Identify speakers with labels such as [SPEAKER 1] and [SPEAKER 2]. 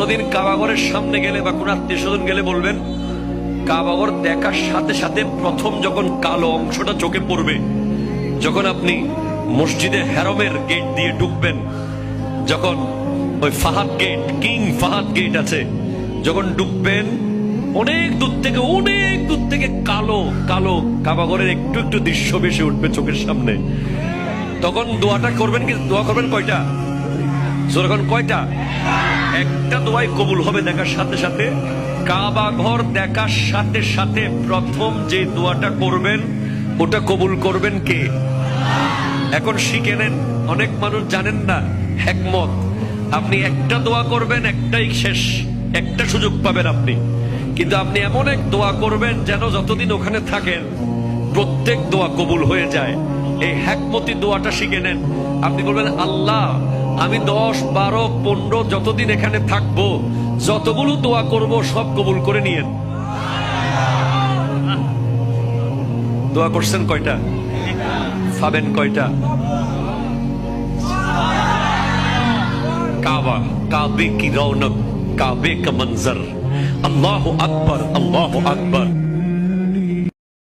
[SPEAKER 1] কোনদিন কাবাঘরের সামনে গেলে বা কোন আত্মীয় স্বজন গেলে বলবেন, কাবাঘর দেখার সাথে সাথে প্রথম যখন কালো অংশটা চোখে পড়বে, যখন আপনি মসজিদে হেরমের গেট দিয়ে ঢুকবেন, যখন ওই Fahad gate, King Fahad gate আছে, যখন ঢুকবেন অনেক দূর থেকে কালো কালো কাবাঘরের একটু একটু দৃশ্য ভেসে উঠবে চোখের সামনে। তখন দোয়াটা করবেন, কি দোয়া করবেন কয়টা? যখন কয়টা? একটা দোয়াই কবুল হবে দেখার সাথে সাথে। কাবা ঘর দেখার সাথে সাথে প্রথম যে দোয়াটা করবেন ওটা কবুল করবেন কে? এখন শিখে নেন, অনেক মানুষ জানেন না হিকমত। আপনি একটা দোয়া করবেন, একটাই শেষ, একটা সুযোগ পাবেন আপনি, কিন্তু আপনি এমন এক দোয়া করবেন যেন যতদিন ওখানে থাকেন প্রত্যেক দোয়া কবুল হয়ে যায়। এই হিকমতি দোয়াটা শিখে নেন। আপনি বলবেন, আল্লাহ আমি 10, 12, 15 যতদিন এখানে থাকবো, যতগুলো দোয়া করব সব কবুল করে নিয়েন। দোয়া করছেন কয়টা? পাবেন কয়টা? কাবা, কাবে কি রৌনক, কাবে কা মঞ্জর, আল্লাহু আকবার, আল্লাহু আকবার।